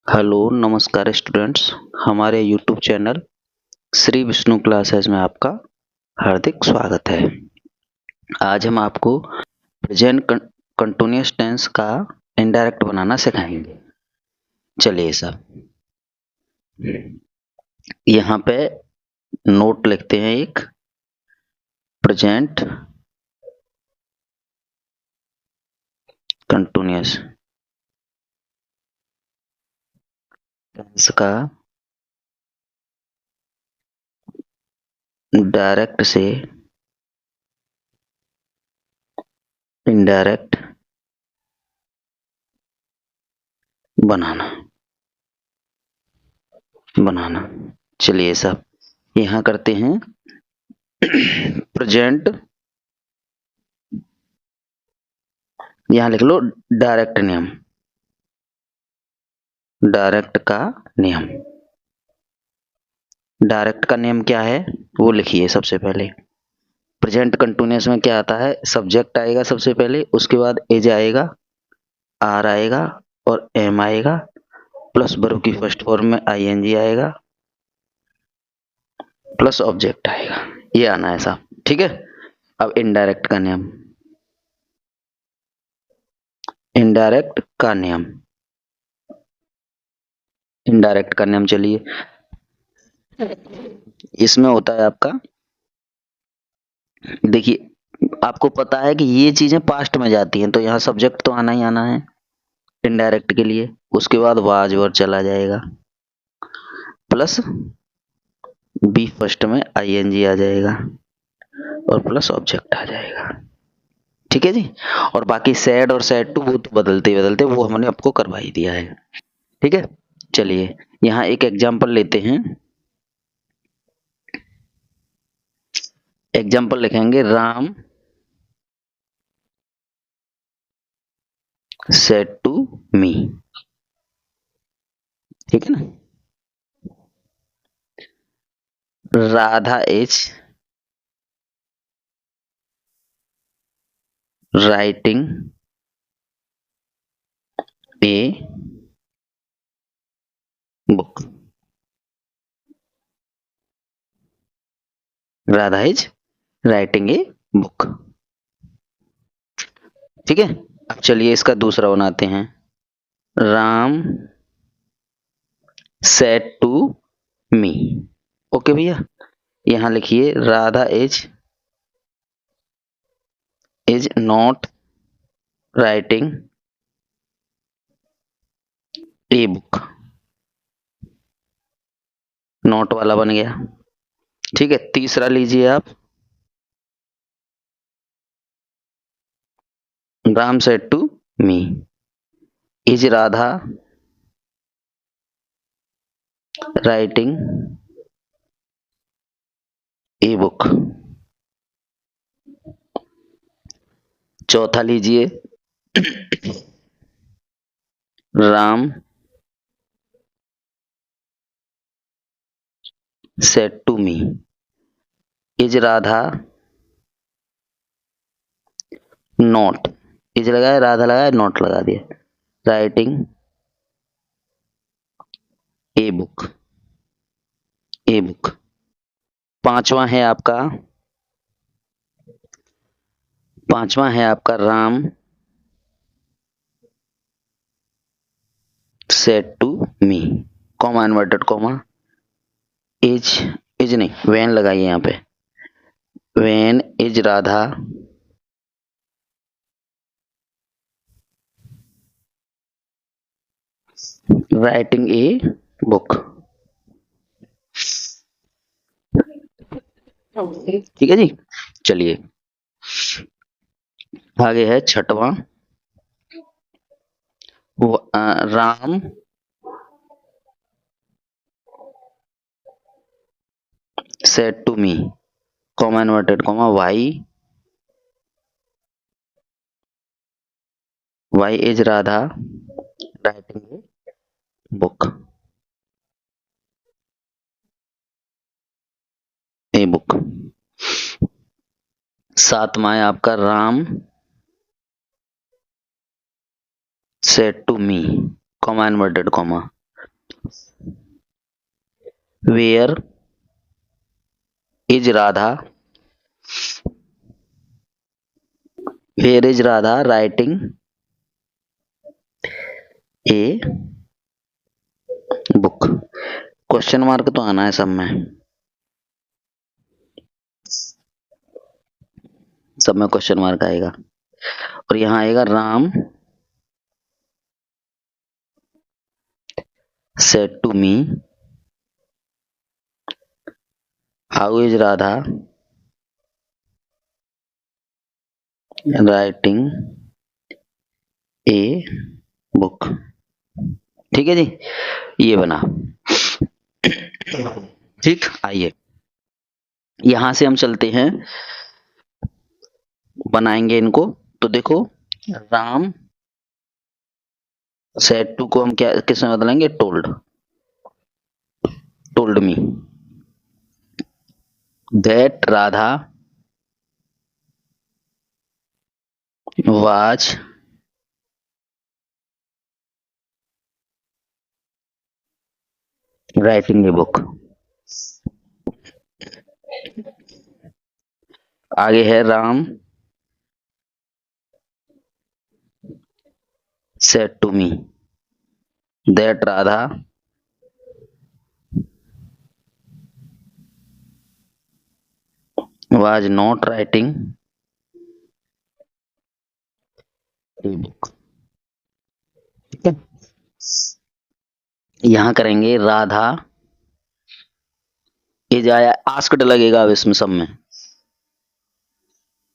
Hello नमस्कार students. हमारे YouTube channel Shri Vishnu classes में आपका हार्दिक स्वागत है। आज हम आपको प्रेजेंट कंटिन्यूअस टेंस का इनडायरेक्ट बनाना सिखाएंगे। चलिए साहब, यहाँ पे नोट लिखते हैं एक प्रेजेंट कंटिन्यूअस टेंस का डायरेक्ट से इनडायरेक्ट बनाना। चलिए साहब, यहाँ करते हैं प्रेजेंट, यहाँ लिख लो डायरेक्ट नियम। डायरेक्ट का नियम, डायरेक्ट का नियम क्या है वो लिखिए। सबसे पहले प्रेजेंट कंटिन्यूअस में क्या आता है, सब्जेक्ट आएगा सबसे पहले, उसके बाद इज आएगा, आर आएगा और एम आएगा, प्लस वर्ब की फर्स्ट फॉर्म में आईएनजी आएगा, प्लस ऑब्जेक्ट आएगा। ये आना है साहब, ठीक है। अब इनडायरेक्ट का नियम, इनडायरेक्ट का नियम, इनडायरेक्ट का नियम चलिए, इसमें होता है आपका, देखिए आपको पता है कि ये चीजें पास्ट में जाती हैं, तो यहाँ सब्जेक्ट तो आना ही आना है इनडायरेक्ट के लिए। उसके बाद वाज वर्ड चला जाएगा, प्लस बी फर्स्ट में आईएनजी आ जाएगा और प्लस ऑब्जेक्ट आ जाएगा, ठीक है जी। और बाकी सेड और सेड टू वो तो बदलते बदलते वो हमने आपको करवा ही दिया है, ठीक है। चलिए यहाँ एक एग्जांपल लेते हैं। एग्जांपल लिखेंगे, राम सेड टू मी, ठीक है ना। Radha is writing a book, Radha is writing a book, ठीक है। अब चलिए इसका दूसरा बनाते हैं। Ram said to me, okay भैया। यहाँ लिखिए Radha is not writing a book, not वाला बन गया, ठीक है। तीसरा लीजिए आप, Ram said to me is Radha writing a book. चौथा लीजिए, Ram said to me is Radha not, is लगाया, राधा लगाया, नॉट लगा दिया, writing a book, a book. पांचवा है आपका Ram said to me, comma inverted comma, is नहीं, वेन लगाइए यहाँ पे, when is Radha writing a book, ठीक है जी। चलिए आगे है छठवां, Ram said to me, comma inverted comma, why is Radha writing a book, a book. सातवां है आपका, Ram said to me, comma inverted comma, where is Radha, where is Radha writing a book. Question mark तो आना है सब में, सब में क्वेश्चन मार्क आएगा। और यहां आएगा Ram said to me how is Radha writing a book. ठीक है जी, ये बना। ठीक, आइए यहां से हम चलते हैं, बनाएंगे इनको। तो देखो, राम सेड टू को हम क्या किस में बदलेंगे, told, told me that Radha was writing a book. आगे है Ram said to me that Radha was not writing a book. ठीक है, यहां करेंगे राधा इज आया, आस्क्ड लगेगा अब इसमें सब में,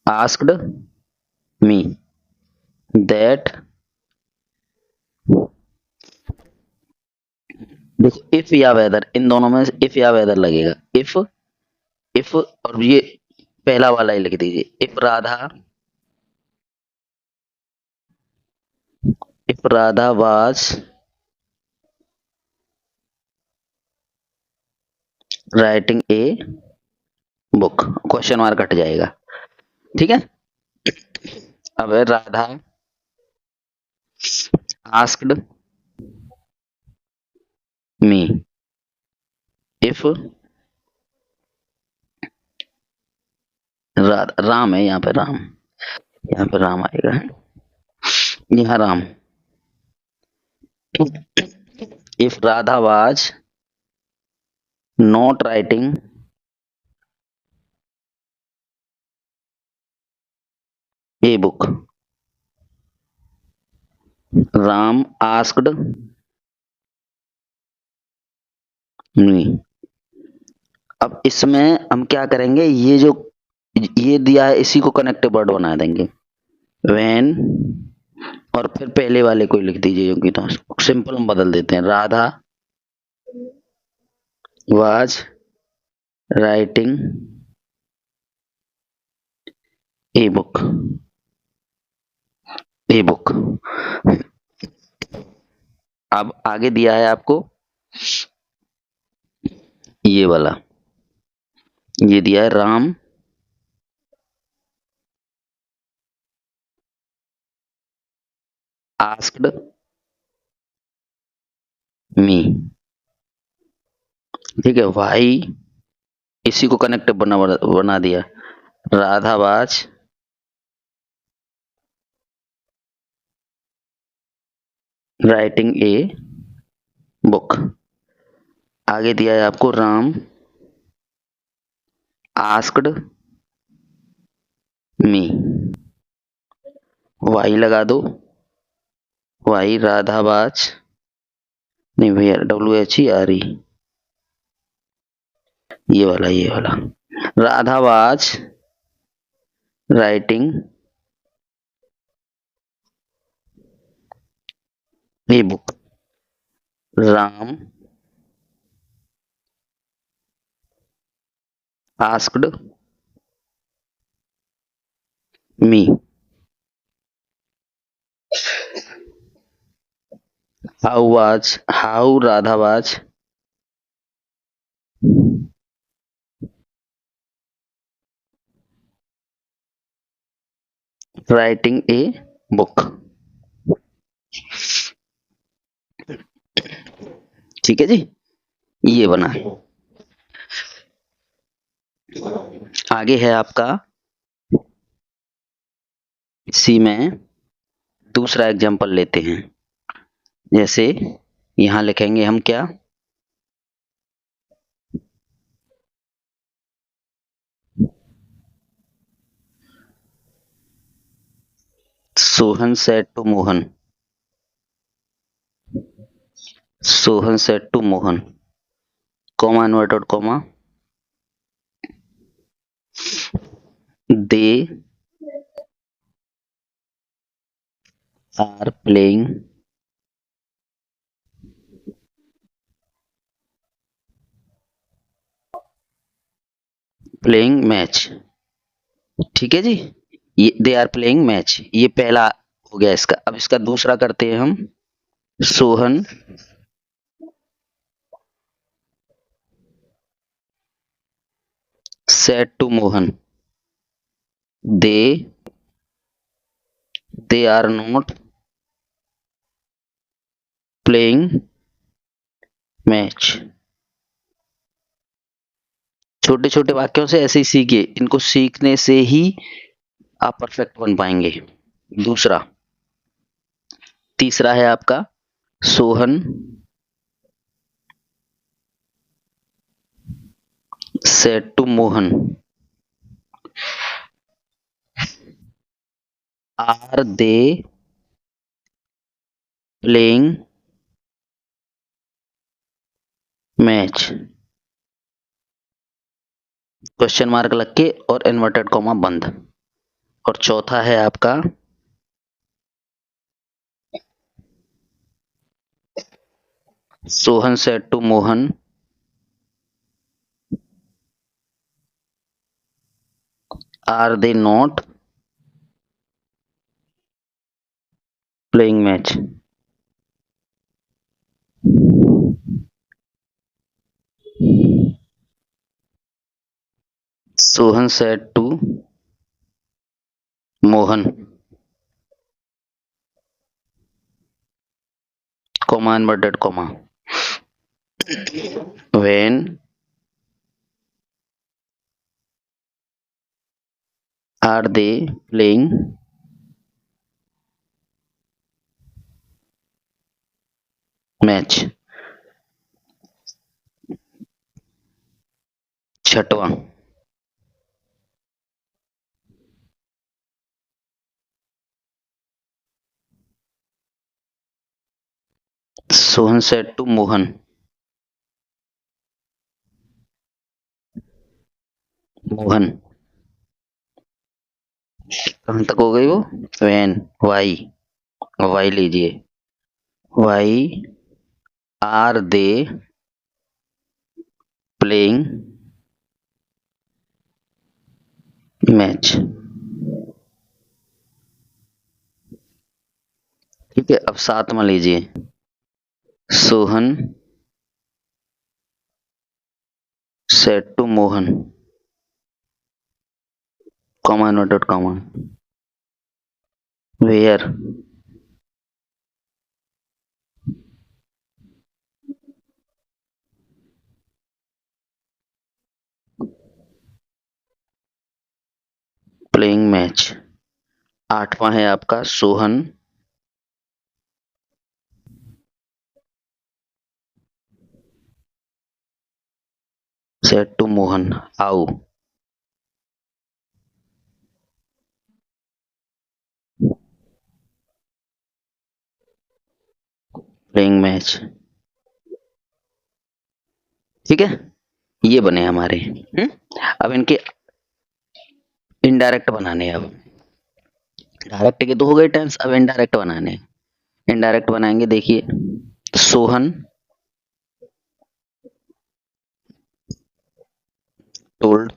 आस्क्ड मी दैट, देखो इफ या वेदर, इन दोनों में इफ या वेदर लगेगा। इफ और ये पहला वाला ही लिख दीजिए, if Radha was writing a book, question mark हट जाएगा। ठीक है, अब है Radha asked me if Ram है यहाँ पे, राम, यहाँ पे राम आएगा, यहाँ Ram, if Radha was not writing a book, Ram asked me. अब इसमें हम क्या करेंगे, ये जो ये दिया है इसी को कनेक्टिव वर्ड बना देंगे, व्हेन, और फिर पहले वाले को लिख दीजिए, क्योंकि तो सिंपल हम बदल देते हैं, Radha was writing a book, a book. अब आगे दिया है आपको ये वाला, ये दिया है राम आस्क्ड मी। ठीक है, भाई इसी को कनेक्टिव बना दिया, Radha was writing a book. आगे दिया है आपको राम आस्क्ड मी, वाई लगा दो, वाई राधा वाज, नहीं भैया WH ही आ रही, ये वाला Radha was writing a book, Ram asked me, how Radha was writing a book. ठीक है जी, ये बना। आगे है आपका इसी में दूसरा एग्जांपल लेते हैं। जैसे यहां लिखेंगे हम क्या, Sohan said to Mohan, Sohan said to Mohan, comma inverted comma, they are playing playing match. ठीक है जी, ये दे आर प्लेइंग मैच, ये पहला हो गया इसका। अब इसका दूसरा करते हैं हम, Sohan said to Mohan, they are not playing match. छोटे छोटे वाक्यों से ऐसे ही सीखिए, इनको सीखने से ही आप परफेक्ट बन पाएंगे। दूसरा, तीसरा है आपका Sohan said to Mohan, are they playing match, question mark लग के और इन्वर्टेड कॉमा बंद। और चौथा है आपका Sohan said to Mohan, are they not playing match. Sohan said to Mohan, comma inverted comma, when are they playing match. छठवां, सोहन सेड टू मोहन, मोहन कहां तक हो गई वो, when वाई, वाई लीजिए, why are they playing match. ठीक है, अब सातवां लीजिए, Sohan said to Mohan, comma noted comma, where playing match. आठवां है आपका सोहन सेड टू मोहन, आओ प्लेइंग मैच। ठीक है, ये बने हमारे। अब इनके इनडायरेक्ट बनाने हैं। अब डायरेक्ट के तो हो गए टेंस, अब इनडायरेक्ट बनाने हैं। इनडायरेक्ट बनाएंगे, देखिए, सोहन टोल्ड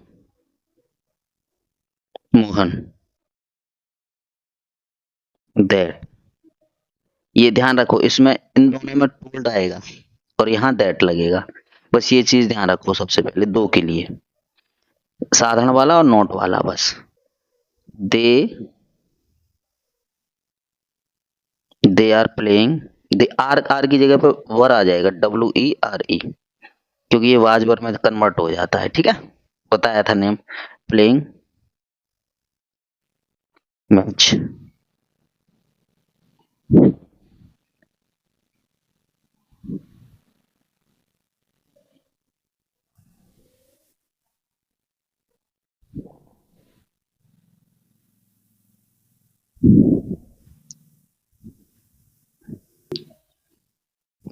मोहन दैट। ये ध्यान रखो, इसमें इन दोनों में टोल्ड आएगा और यहाँ दैट लगेगा। बस ये चीज ध्यान रखो सबसे पहले, दो के लिए, साधारण वाला और नोट वाला। बस they are playing they are are की जगह पर वर आ जाएगा, WERE, क्योंकि ये वाज वर में कन्वर्ट हो जाता है। ठीक है, बताया था name, playing match.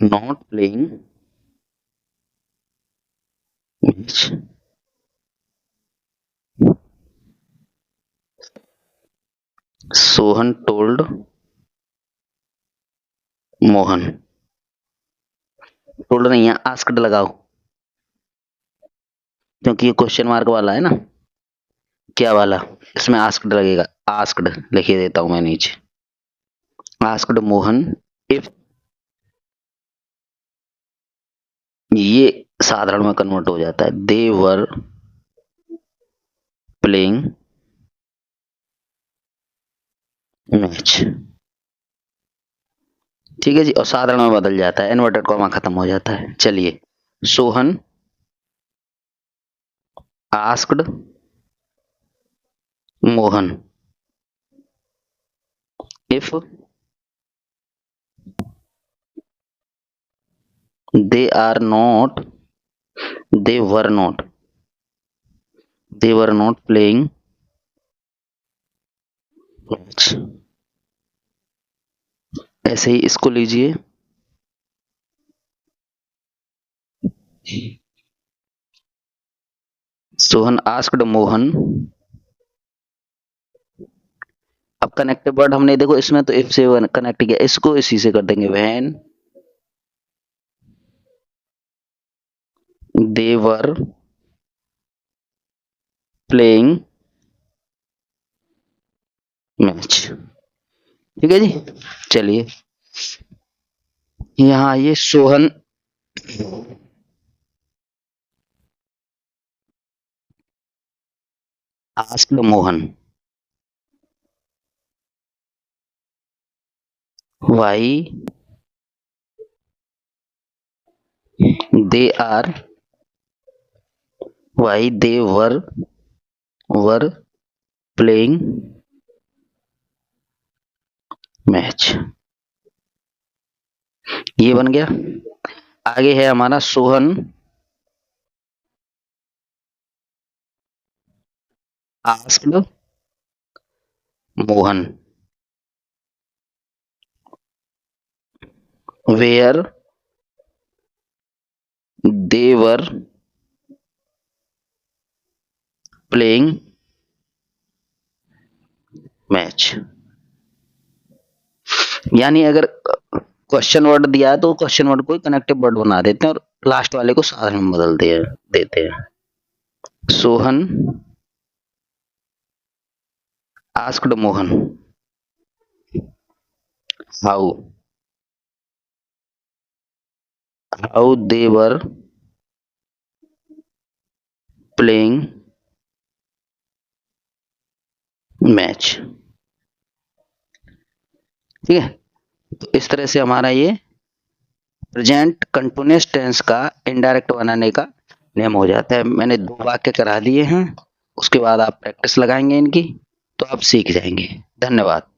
Not playing match, Sohan told Mohan. Told नहीं है, आस्क्ड लगाओ, क्योंकि ये क्वेश्चन मार्क वाला है ना। क्या वाला, इसमें आस्क्ड लगेगा, आस्क्ड लिखिए देता हूं मैं नीचे, आस्क्ड मोहन इफ, ये साधारण में कन्वर्ट हो जाता है, दे वर प्लेइंग मैच। ठीक है जी, और साधारण में बदल जाता है, इन्वर्टेड कॉमा खत्म हो जाता है। चलिए, Sohan asked Mohan if they are not they were not they were not playing match। ऐसे ही इसको लीजिए, सोहन आस्क्ड मोहन। अब कनेक्टेड वर्ड हमने देखो इसमें तो इफ से कनेक्ट किया, इसको इसी से कर देंगे, when they were playing match. ठीक है जी, चलिए यहाँ ये Sohan asked Mohan why they are why they were playing match. ये बन गया। आगे है हमारा Sohan asked Mohan where they were playing match. यानी अगर क्वेश्चन वर्ड दिया है तो क्वेश्चन वर्ड को कनेक्टिव वर्ड बना देते हैं और लास्ट वाले को साधारण में बदल देते हैं। Sohan asked Mohan how they were playing match. ठीक है, तो इस तरह से हमारा ये प्रेजेंट कंटिन्यूअस टेंस का इनडायरेक्ट बनाने का नियम हो जाता है। मैंने 2 वाक्य करा दिए हैं, उसके बाद आप प्रैक्टिस लगाएंगे इनकी तो आप सीख जाएंगे। धन्यवाद।